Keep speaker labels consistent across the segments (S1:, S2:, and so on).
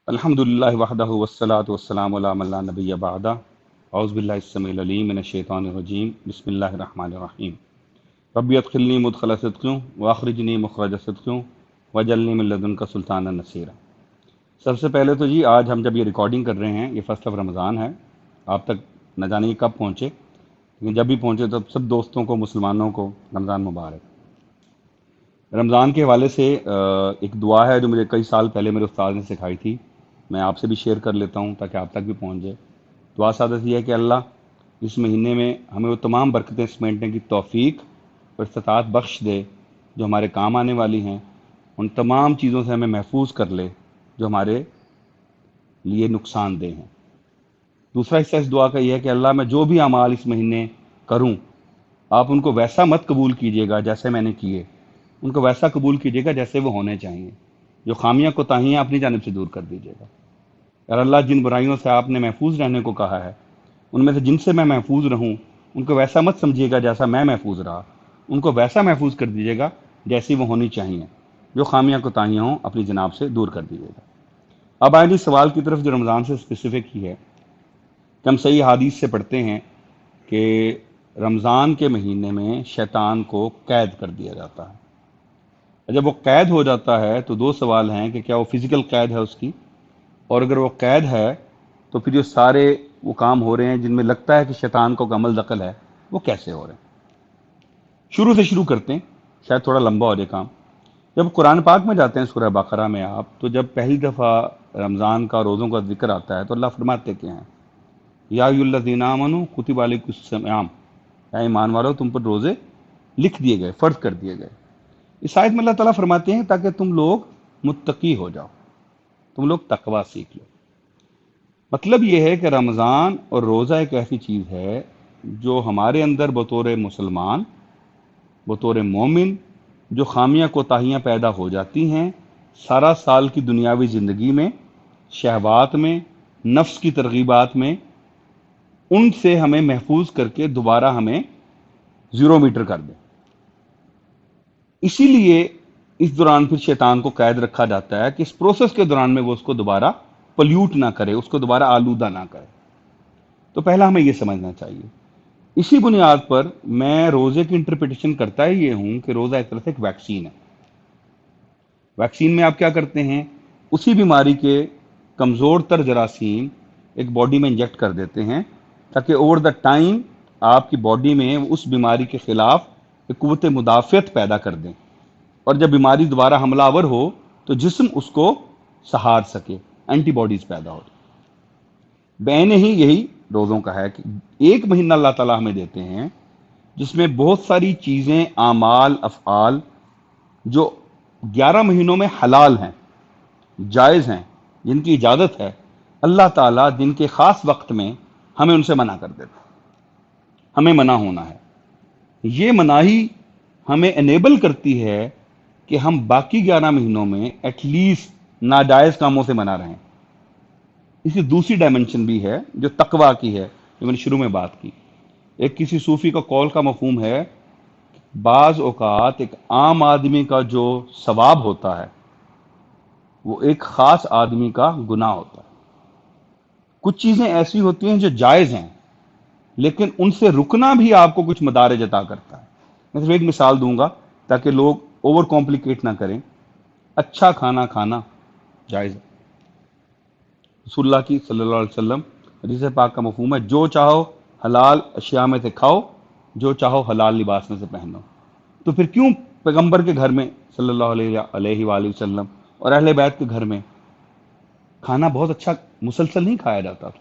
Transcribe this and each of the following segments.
S1: الحمد للہ وحدہ والصلاۃ والسلام علی من لا نبی بعدہ اعوذ باللہ السمیع العلیم من الشیطان الرجیم بسم اللہ الرحمن الرحیم ربی ادخلنی مدخل صدق واخرجنی مخرج صدق واجعلنی من لدنک سلطانا نصیرا۔ سب سے پہلے تو جی آج ہم جب یہ ریکارڈنگ کر رہے ہیں یہ فرسٹ آف رمضان ہے، آپ تک نہ جانے یہ کب پہنچے، لیکن جب بھی پہنچے تو سب دوستوں کو مسلمانوں کو رمضان مبارک۔ رمضان کے حوالے سے ایک دعا ہے جو مجھے کئی سال پہلے میرے استاد نے سکھائی تھی، میں آپ سے بھی شیئر کر لیتا ہوں تاکہ آپ تک بھی پہنچ جائے۔ دعا سادت یہ ہے کہ اللہ اس مہینے میں ہمیں وہ تمام برکتیں سمیٹنے کی توفیق اور استطاعت بخش دے جو ہمارے کام آنے والی ہیں، ان تمام چیزوں سے ہمیں محفوظ کر لے جو ہمارے لیے نقصان دہ ہیں۔ دوسرا حصہ اس دعا کا یہ ہے کہ اللہ میں جو بھی اعمال اس مہینے کروں آپ ان کو ویسا مت قبول کیجیے گا جیسے میں نے کیے، ان کو ویسا قبول کیجیے گا جیسے وہ ہونے چاہیے، جو خامیاں کوتاہیاں اپنی جانب سے دور کر دیجیے گا۔ اور اللہ جن برائیوں سے آپ نے محفوظ رہنے کو کہا ہے ان میں سے جن سے میں محفوظ رہوں ان کو ویسا مت سمجھیے گا جیسا میں محفوظ رہا، ان کو ویسا محفوظ کر دیجیے گا جیسی وہ ہونی چاہیے، جو خامیاں کوتاہیاں ہوں اپنی جناب سے دور کر دیجیے گا۔ اب آئیں جی سوال کی طرف جو رمضان سے اسپیسیفک ہی ہے کہ ہم صحیح حدیث سے پڑھتے ہیں کہ رمضان کے مہینے میں شیطان کو قید کر دیا جاتا ہے۔ جب وہ قید ہو جاتا ہے تو دو سوال ہیں کہ کیا وہ فزیکل قید ہے اس کی، اور اگر وہ قید ہے تو پھر جو سارے وہ کام ہو رہے ہیں جن میں لگتا ہے کہ شیطان کو عمل دخل ہے وہ کیسے ہو رہے ہیں۔ شروع سے شروع کرتے ہیں، شاید تھوڑا لمبا ہو جائے کام۔ جب قرآن پاک میں جاتے ہیں سورہ بقرہ میں آپ، تو جب پہلی دفعہ رمضان کا روزوں کا ذکر آتا ہے تو اللہ فرماتے کیا ہیں، یا ایھا الذین آمنوا کتب علیکم الصیام، اے ایمان والو تم پر روزے لکھ دیے گئے، فرض کر دیے گئے۔ اس آیت میں اللہ تعالیٰ فرماتے ہیں تاکہ تم لوگ متقی ہو جاؤ، تم لوگ تقوی سیکھ لو۔ مطلب یہ ہے کہ رمضان اور روزہ ایک ایسی چیز ہے جو ہمارے اندر بطور مسلمان، بطور مومن، جو خامیاں کوتاہیاں پیدا ہو جاتی ہیں سارا سال کی دنیاوی زندگی میں، شہوات میں، نفس کی ترغیبات میں، ان سے ہمیں محفوظ کر کے دوبارہ ہمیں زیرو میٹر کر دیں۔ اسی لیے اس دوران پھر شیطان کو قید رکھا جاتا ہے کہ اس پروسیس کے دوران میں وہ اس کو دوبارہ پلیوٹ نہ کرے، اس کو دوبارہ آلودہ نہ کرے۔ تو پہلا ہمیں یہ سمجھنا چاہیے۔ اسی بنیاد پر میں روزے کی انٹرپریٹیشن کرتا ہی یہ ہوں کہ روزہ ایک طرح سے ایک ویکسین ہے۔ ویکسین میں آپ کیا کرتے ہیں، اسی بیماری کے کمزور تر جراثیم ایک باڈی میں انجیکٹ کر دیتے ہیں تاکہ اوور دا ٹائم آپ کی باڈی میں اس بیماری کے خلاف ایک قوت مدافعت پیدا کر دیں، اور جب بیماری دوبارہ حملہ آور ہو تو جسم اس کو سہار سکے، اینٹی باڈیز پیدا ہو۔ بین ہی یہی روزوں کا ہے کہ ایک مہینہ اللہ تعالیٰ ہمیں دیتے ہیں جس میں بہت ساری چیزیں، اعمال، افعال جو 11 مہینوں میں حلال ہیں، جائز ہیں، جن کی اجازت ہے، اللہ تعالیٰ دن کے خاص وقت میں ہمیں ان سے منع کر دیتا ہے، ہمیں منع ہونا ہے۔ یہ مناہی ہمیں انیبل کرتی ہے کہ ہم باقی 11 مہینوں میں ایٹ لیسٹ ناجائز کاموں سے منع رہیں۔ اسی دوسری ڈائمنشن بھی ہے جو تقوی کی ہے، جو میں نے شروع میں بات کی۔ ایک کسی صوفی کا قول کا مفہوم ہے، بعض اوقات ایک عام آدمی کا جو ثواب ہوتا ہے وہ ایک خاص آدمی کا گناہ ہوتا ہے۔ کچھ چیزیں ایسی ہوتی ہیں جو جائز ہیں لیکن ان سے رکنا بھی آپ کو کچھ مدارج عطا کرتا ہے۔ میں صرف ایک مثال دوں گا تاکہ لوگ اوور کمپلیکیٹ نہ کریں۔ اچھا کھانا کھانا جائز ہے، رسول اللہ کی صلی اللہ علیہ وسلم حدیث پاک کا مفہوم ہے، جو چاہو حلال اشیاء میں سے کھاؤ، جو چاہو حلال لباس میں سے پہنو۔ تو پھر کیوں پیغمبر کے گھر میں صلی اللہ علیہ وآلہ وسلم اور اہل بیت کے گھر میں کھانا بہت اچھا مسلسل نہیں کھایا جاتا تھا؟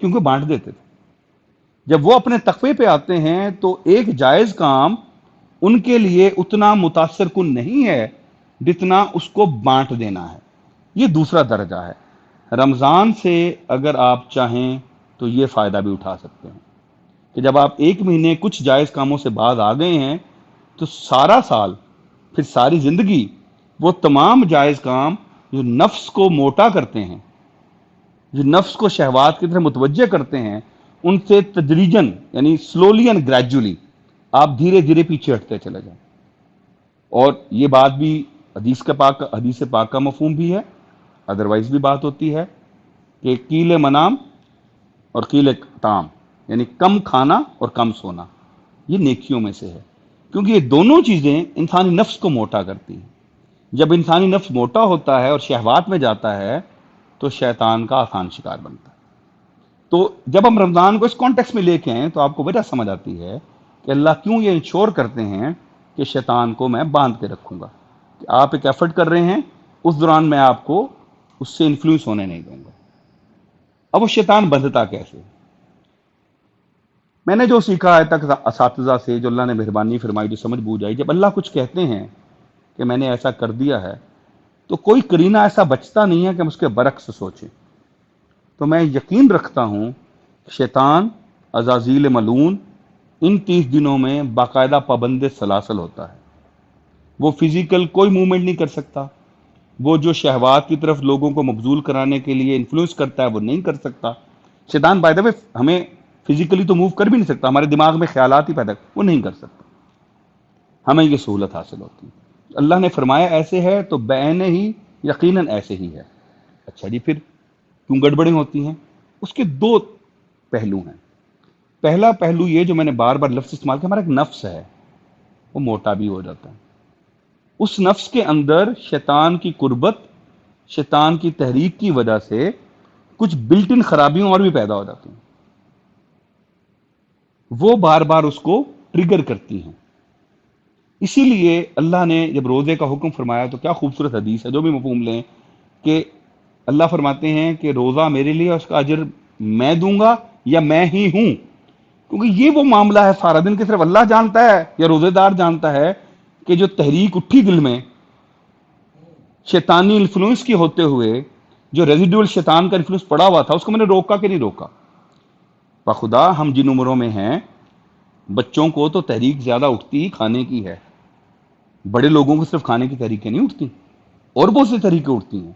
S1: کیونکہ بانٹ دیتے تھے۔ جب وہ اپنے تقوی پہ آتے ہیں تو ایک جائز کام ان کے لیے اتنا متاثر کن نہیں ہے جتنا اس کو بانٹ دینا ہے۔ یہ دوسرا درجہ ہے۔ رمضان سے اگر آپ چاہیں تو یہ فائدہ بھی اٹھا سکتے ہیں کہ جب آپ ایک مہینے کچھ جائز کاموں سے بعد آ گئے ہیں تو سارا سال، پھر ساری زندگی، وہ تمام جائز کام جو نفس کو موٹا کرتے ہیں، جو نفس کو شہوات کی طرف متوجہ کرتے ہیں، ان سے تدریجاً یعنی سلولی اینڈ گریجولی آپ دھیرے دھیرے پیچھے ہٹتے چلے جائیں۔ اور یہ بات بھی حدیث پاک کا مفہوم بھی ہے، ادروائز بھی بات ہوتی ہے کہ قیل منام اور قیل طعام، یعنی کم کھانا اور کم سونا، یہ نیکیوں میں سے ہے، کیونکہ یہ دونوں چیزیں انسانی نفس کو موٹا کرتی ہیں۔ جب انسانی نفس موٹا ہوتا ہے اور شہوات میں جاتا ہے تو شیطان کا آسان شکار بنتا ہے۔ تو جب ہم رمضان کو اس کانٹیکس میں لے کے آئیں تو آپ کو وجہ سمجھ آتی ہے کہ اللہ کیوں یہ انشور کرتے ہیں کہ شیطان کو میں باندھ کے رکھوں گا، کہ آپ ایک ایفرٹ کر رہے ہیں، اس دوران میں آپ کو اس سے انفلوئنس ہونے نہیں دوں گا۔ اب وہ شیطان بندھتا کیسے؟ میں نے جو سیکھا ہے تک اساتذہ سے، جو اللہ نے مہربانی فرمائی، جو سمجھ بوجھ آئی، جب اللہ کچھ کہتے ہیں کہ میں نے ایسا کر دیا ہے تو کوئی کرینہ ایسا بچتا نہیں ہے کہ ہم اس کے برعکس سوچیں۔ تو میں یقین رکھتا ہوں شیطان عزازیل ملعون ان 30 دنوں میں باقاعدہ پابند سلاسل ہوتا ہے۔ وہ فزیکل کوئی موومنٹ نہیں کر سکتا، وہ جو شہوات کی طرف لوگوں کو مبذول کرانے کے لیے انفلوئنس کرتا ہے وہ نہیں کر سکتا۔ شیطان بائی دا وے ہمیں فزیکلی تو موو کر بھی نہیں سکتا، ہمارے دماغ میں خیالات ہی پیدا وہ نہیں کر سکتا، ہمیں یہ سہولت حاصل ہوتی ہے۔ اللہ نے فرمایا ایسے ہے تو بعین ہی یقیناً ایسے ہی ہے۔ اچھا جی، پھر کیوں گڑبڑیں ہوتی ہیں؟ اس کے دو پہلو ہیں۔ پہلا پہلو یہ جو میں نے بار بار لفظ استعمال کیا، ہمارا ایک نفس ہے، وہ موٹا بھی ہو جاتا ہے۔ اس نفس کے اندر شیطان کی قربت، شیطان کی تحریک کی وجہ سے کچھ بلٹ ان خرابیوں اور بھی پیدا ہو جاتی ہیں، وہ بار بار اس کو ٹریگر کرتی ہیں۔ اسی لیے اللہ نے جب روزے کا حکم فرمایا تو کیا خوبصورت حدیث ہے، جو بھی مفہوم لیں، کہ اللہ فرماتے ہیں کہ روزہ میرے لیے اس کا اجر میں دوں گا یا میں ہی ہوں، کیونکہ یہ وہ معاملہ ہے سارا دن کہ صرف اللہ جانتا ہے یا روزے دار جانتا ہے کہ جو تحریک اٹھی دل میں شیطانی انفلوئنس کی ہوتے ہوئے، جو ریزیڈول شیطان کا انفلوئنس پڑا ہوا تھا، اس کو میں نے روکا کہ نہیں روکا۔ بخدا ہم جن عمروں میں ہیں، بچوں کو تو تحریک زیادہ اٹھتی ہی کھانے کی ہے، بڑے لوگوں کو صرف کھانے کی تحریکیں نہیں اٹھتی، اور بہت سی تحریکیں اٹھتی ہیں۔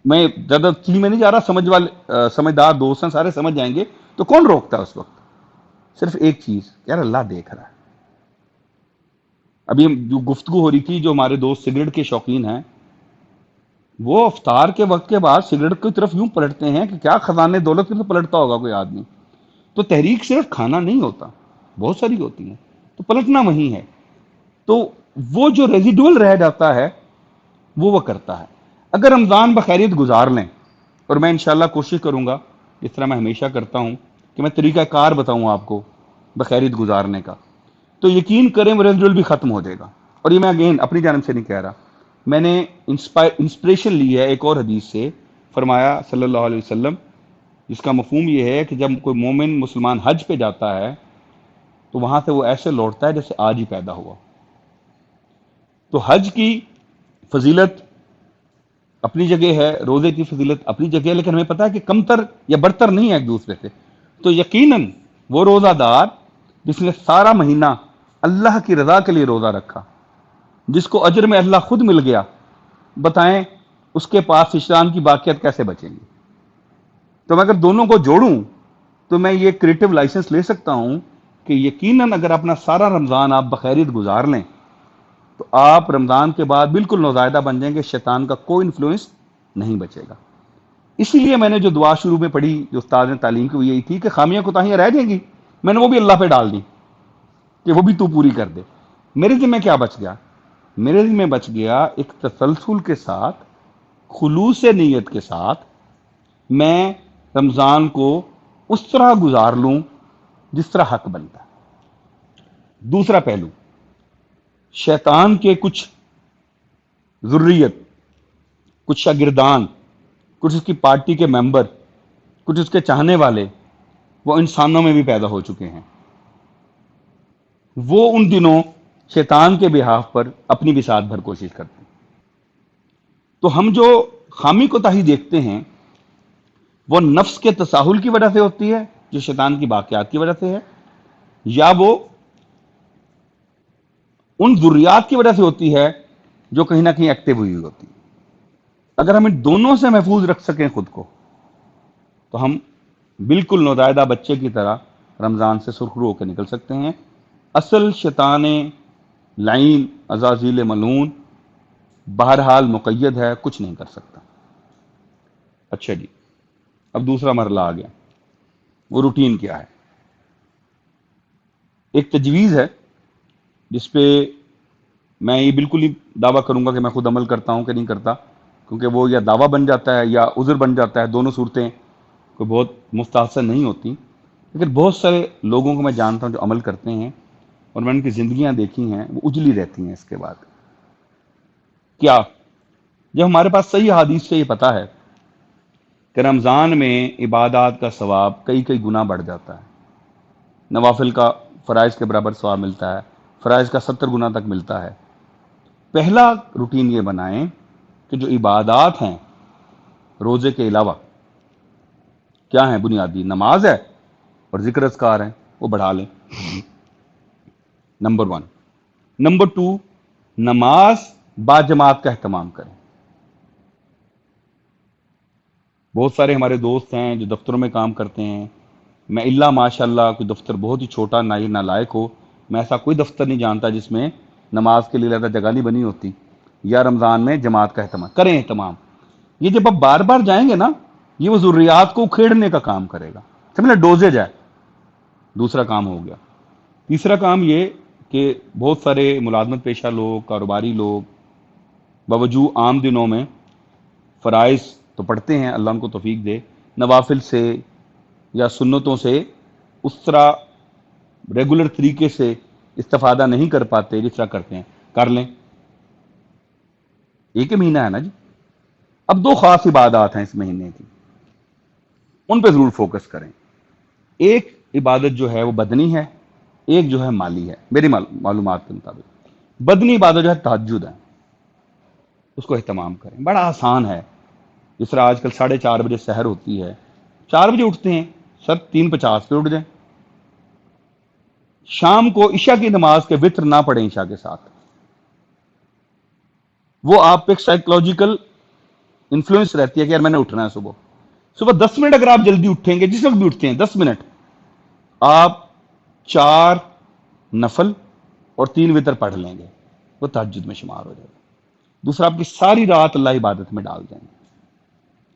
S1: میں زیادہ تھی میں نہیں جا رہا، سمجھدار دوست ہیں سارے سمجھ جائیں گے۔ تو کون روکتا ہے اس وقت؟ صرف ایک چیز، یار اللہ دیکھ رہا ہے۔ ابھی جو گفتگو ہو رہی تھی، جو ہمارے دوست سگریٹ کے شوقین ہیں، وہ افطار کے وقت کے بعد سگریٹ کی طرف یوں پلٹتے ہیں کہ کیا خزانے دولت کی طرف پلٹتا ہوگا کوئی آدمی۔ تو تحریک صرف کھانا نہیں ہوتا، بہت ساری ہوتی ہیں، تو پلٹنا وہی ہے۔ تو وہ جو ریزیڈول رہ جاتا ہے وہ کرتا ہے۔ اگر رمضان بخیریت گزار لیں، اور میں انشاءاللہ کوشش کروں گا جس طرح میں ہمیشہ کرتا ہوں کہ میں طریقہ کار بتاؤں آپ کو بخیریت گزارنے کا، تو یقین کریں وہ ریزیڈول بھی ختم ہو جائے گا۔ اور یہ میں اگین اپنی جانب سے نہیں کہہ رہا، میں نے انسپریشن لی ہے ایک اور حدیث سے۔ فرمایا صلی اللہ علیہ وسلم، جس کا مفہوم یہ ہے کہ جب کوئی مومن مسلمان حج پہ جاتا ہے تو وہاں سے وہ ایسے لوٹتا ہے جیسے آج ہی پیدا ہوا۔ تو حج کی فضیلت اپنی جگہ ہے، روزے کی فضیلت اپنی جگہ ہے، لیکن ہمیں پتا ہے کہ کمتر یا برتر نہیں ہے ایک دوسرے سے۔ تو یقیناً وہ روزہ دار جس نے سارا مہینہ اللہ کی رضا کے لیے روزہ رکھا، جس کو اجر میں اللہ خود مل گیا، بتائیں اس کے پاس شیطان کی باقیات کیسے بچیں گی؟ تو میں اگر دونوں کو جوڑوں تو میں یہ کریٹو لائسنس لے سکتا ہوں کہ یقیناً اگر اپنا سارا رمضان آپ بخیریت گزار لیں تو آپ رمضان کے بعد بالکل نوزائیدہ بن جائیں گے، شیطان کا کوئی انفلوئنس نہیں بچے گا۔ اسی لیے میں نے جو دعا شروع میں پڑھی، جو استاد نے تعلیم کی، وہ یہی تھی کہ خامیاں کوتاہیاں رہ جائیں گی، میں نے وہ بھی اللہ پہ ڈال دی کہ وہ بھی تو پوری کر دے۔ میرے ذمہ کیا بچ گیا؟ میرے ذمہ بچ گیا ایک تسلسل کے ساتھ، خلوص نیت کے ساتھ میں رمضان کو اس طرح گزار لوں جس طرح حق بنتا ہے۔ دوسرا پہلو، شیطان کے کچھ ذریت، کچھ شاگردان، کچھ اس کی پارٹی کے ممبر، کچھ اس کے چاہنے والے، وہ انسانوں میں بھی پیدا ہو چکے ہیں۔ وہ ان دنوں شیطان کے بہاف پر اپنی بساط بھر کوشش کرتے ہیں۔ تو ہم جو خامی کوتاہی دیکھتے ہیں وہ نفس کے تساہل کی وجہ سے ہوتی ہے، جو شیطان کی باقیات کی وجہ سے ہے، یا وہ ان ذریات کی وجہ سے ہوتی ہے جو کہیں نہ کہیں ایکٹیو ہوئی ہوتی ہے۔ اگر ہم ان دونوں سے محفوظ رکھ سکیں خود کو تو ہم بالکل نوزائیدہ بچے کی طرح رمضان سے سرخرو ہو کے نکل سکتے ہیں۔ اصل شیطان لعین عزازیل ملعون بہرحال مقید ہے، کچھ نہیں کر سکتا۔ اچھا جی، اب دوسرا مرحلہ آ گیا، وہ روٹین کیا ہے؟ ایک تجویز ہے جس پہ میں یہ بالکل ہی دعویٰ کروں گا کہ میں خود عمل کرتا ہوں کہ نہیں کرتا، کیونکہ وہ یا دعویٰ بن جاتا ہے یا عذر بن جاتا ہے، دونوں صورتیں کوئی بہت مستحسن نہیں ہوتی، لیکن بہت سارے لوگوں کو میں جانتا ہوں جو عمل کرتے ہیں اور میں ان کی زندگیاں دیکھی ہیں، وہ اجلی رہتی ہیں اس کے بعد۔ کیا؟ جب ہمارے پاس صحیح حدیث سے یہ پتہ ہے کہ رمضان میں عبادات کا ثواب کئی کئی گنا بڑھ جاتا ہے، نوافل کا فرائض کے برابر ثواب ملتا ہے، فرائض کا 70 گنا تک ملتا ہے، پہلا روٹین یہ بنائیں کہ جو عبادات ہیں روزے کے علاوہ کیا ہیں، بنیادی نماز ہے اور ذکر اذکار ہیں، وہ بڑھا لیں، نمبر 1۔ نمبر 2، نماز با جماعت کا اہتمام کریں۔ بہت سارے ہمارے دوست ہیں جو دفتروں میں کام کرتے ہیں، میں اللہ ماشاء اللہ کوئی دفتر بہت ہی چھوٹا نالائق ہو، میں ایسا کوئی دفتر نہیں جانتا جس میں نماز کے لیے زیادہ جگہ نہیں بنی ہوتی، یا رمضان میں جماعت کا اہتمام کریں۔ اہتمام یہ جب آپ بار بار جائیں گے نا، یہ وہ ضروریات کو کھیڑنے کا کام کرے گا، سمجھنا ڈوزے جائے، دوسرا کام ہو گیا۔ تیسرا کام یہ کہ بہت سارے ملازمت پیشہ لوگ، کاروباری لوگ باوجود عام دنوں میں فرائض تو پڑھتے ہیں، اللہ ان کو توفیق دے، نوافل سے یا سنتوں سے اس طرح ریگولر طریقے سے استفادہ نہیں کر پاتے جس طرح کرتے ہیں، کر لیں۔ ایک ہی مہینہ ہے نا جی، اب 2 خاص عبادات ہیں اس مہینے کی، ان پہ ضرور فوکس کریں۔ ایک عبادت جو ہے وہ بدنی ہے، ایک جو ہے مالی ہے، میری معلومات کے مطابق بدنی عبادت جو ہے تہجد ہے، اس کو اہتمام کریں، بڑا آسان ہے۔ جس طرح آج کل 4:30 بجے سحر ہوتی ہے، 4 بجے اٹھتے ہیں، سر 3:50 پہ اٹھ جائیں، شام کو عشاء کی نماز کے وتر نہ پڑھیں عشاء کے ساتھ، وہ آپ پہ ایک سائیکولوجیکل انفلوئنس رہتی ہے کہ یار میں نے اٹھنا ہے صبح 10 منٹ اگر آپ جلدی اٹھیں گے، جس وقت بھی اٹھتے ہیں 10 منٹ، آپ 4 نفل اور 3 وتر پڑھ لیں گے، وہ تہجد میں شمار ہو جائے گا۔ دوسرا، آپ کی ساری رات اللہ عبادت میں ڈال دیں گے۔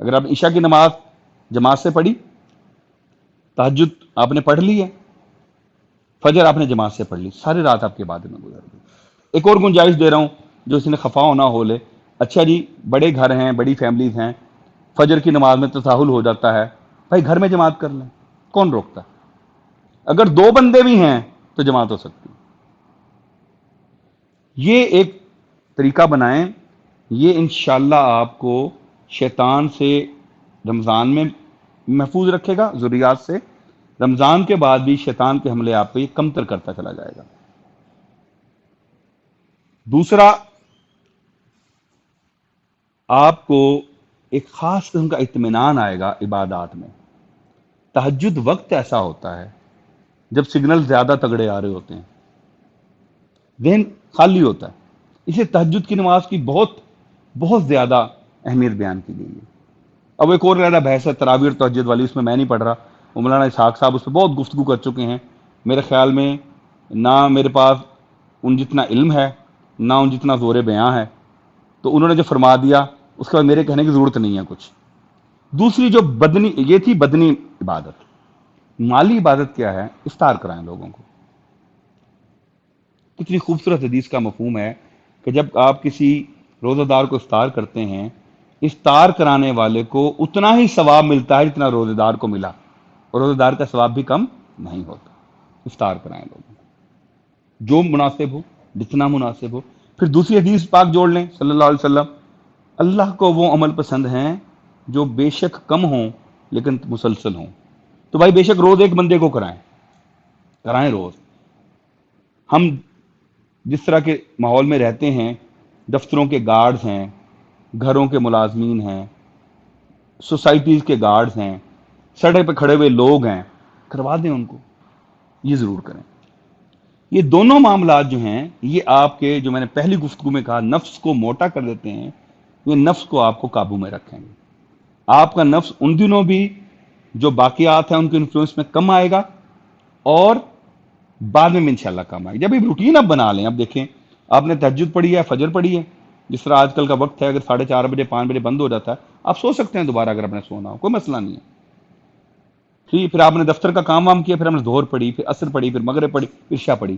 S1: اگر آپ عشاء کی نماز جماعت سے پڑھی، تہجد آپ نے پڑھ لی ہے، فجر آپ نے جماعت سے پڑھ لی، ساری رات آپ کی عبادت میں گزر گئی۔ ایک اور گنجائش دے رہا ہوں جو اس نے خفا ہونا ہو لے، اچھا جی بڑے گھر ہیں، بڑی فیملیز ہیں، فجر کی نماز میں تساہل ہو جاتا ہے، بھائی گھر میں جماعت کر لیں، کون روکتا ہے؟ اگر 2 بندے بھی ہیں تو جماعت ہو سکتی ہے۔ یہ ایک طریقہ بنائیں، یہ انشاءاللہ آپ کو شیطان سے رمضان میں محفوظ رکھے گا، ضروریات سے، رمضان کے بعد بھی شیطان کے حملے آپ پہ یہ کمتر کرتا چلا جائے گا۔ دوسرا، آپ کو ایک خاص قسم کا اطمینان آئے گا عبادات میں۔ تہجد وقت ایسا ہوتا ہے جب سگنل زیادہ تگڑے آ رہے ہوتے ہیں، ذہن خالی ہوتا ہے، اسے تہجد کی نماز کی بہت بہت زیادہ اہمیت بیان کی گئی ہے۔ اب ایک اور زیادہ بحث ہے تراویح اور تہجد والی، اس میں میں نہیں پڑھ رہا، مولانا اسحاق صاحب اس پہ بہت گفتگو کر چکے ہیں، میرے خیال میں نہ میرے پاس ان جتنا علم ہے، نہ ان جتنا زور بیاں ہے، تو انہوں نے جو فرما دیا اس کے بعد میرے کہنے کی ضرورت نہیں ہے کچھ۔ دوسری جو بدنی، یہ تھی بدنی عبادت۔ مالی عبادت کیا ہے؟ افطار کرائیں لوگوں کو۔ کتنی خوبصورت حدیث کا مفہوم ہے کہ جب آپ کسی روزہ دار کو افطار کرتے ہیں، افطار کرانے والے کو اتنا ہی ثواب ملتا ہے جتنا روزہ دار کو ملا، اور روزہ دار کا ثواب بھی کم نہیں ہوتا۔ افطار کرائیں لوگوں کو، جو مناسب ہو، جتنا مناسب ہو۔ پھر دوسری حدیث پاک جوڑ لیں صلی اللہ علیہ وسلم، اللہ کو وہ عمل پسند ہیں جو بے شک کم ہوں لیکن مسلسل ہوں۔ تو بھائی بے شک روز ایک بندے کو کرائیں روز۔ ہم جس طرح کے ماحول میں رہتے ہیں، دفتروں کے گارڈز ہیں، گھروں کے ملازمین ہیں، سوسائٹیز کے گارڈز ہیں، سڑک پہ کھڑے ہوئے لوگ ہیں، کروا دیں ان کو، یہ ضرور کریں۔ یہ دونوں معاملات جو ہیں، یہ آپ کے، جو میں نے پہلی گفتگو میں کہا، نفس کو موٹا کر دیتے ہیں، یہ نفس کو آپ کو قابو میں رکھیں گے۔ آپ کا نفس ان دنوں بھی جو باقیات ہیں ان کے انفلوئنس میں کم آئے گا، اور بعد میں انشاءاللہ کم آئے گا۔ جب یہ روٹین آپ بنا لیں، اب دیکھیں آپ نے تہجد پڑھی ہے، فجر پڑھی ہے، جس طرح آج کل کا وقت ہے، اگر 4:30 بجے 5 بجے بند ہو جاتا ہے، آپ سو سکتے ہیں دوبارہ اگر آپ نے سونا ہو، کوئی مسئلہ نہیں ہے. ٹھیک، پھر آپ نے دفتر کا کام وام کیا، پھر ہم نے ظہر پڑھی، پھر عصر پڑھی، پھر مغرب پڑھی، پھر عشاء پڑھی.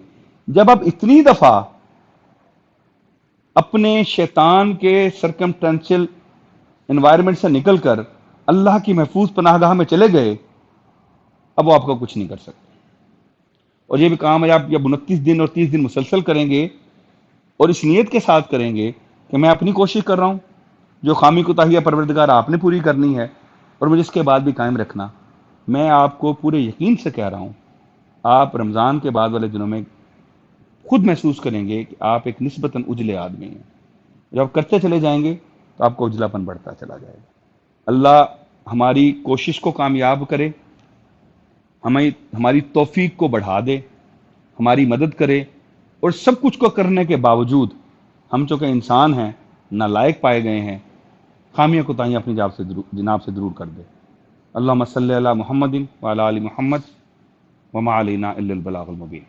S1: جب آپ اتنی دفعہ اپنے شیطان کے سرکمٹینشل انوائرمنٹ سے نکل کر اللہ کی محفوظ پناہ گاہ میں چلے گئے، اب وہ آپ کا کچھ نہیں کر سکتے. اور یہ بھی کام ہے آپ جب 29 دن اور 30 دن مسلسل کریں گے اور اس نیت کے ساتھ کریں گے کہ میں اپنی کوشش کر رہا ہوں، جو خامی کوتاہی پروردگار آپ نے پوری کرنی ہے اور مجھے اس کے بعد بھی قائم رکھنا. میں آپ کو پورے یقین سے کہہ رہا ہوں، آپ رمضان کے بعد والے دنوں میں خود محسوس کریں گے کہ آپ ایک نسبتاً اجلے آدمی ہیں. جب آپ کرتے چلے جائیں گے تو آپ کو اجلا پن بڑھتا چلا جائے گا. اللہ ہماری کوشش کو کامیاب کرے، ہماری توفیق کو بڑھا دے، ہماری مدد کرے، اور سب کچھ کو کرنے کے باوجود ہم چونکہ انسان ہیں، نالائق پائے گئے ہیں، خامیاں کوتاہیاں اپنی جناب سے ضرور کر دے. اللہم صلی علی محمد وعلی آل محمد وما علینا الا البلاغ المبین.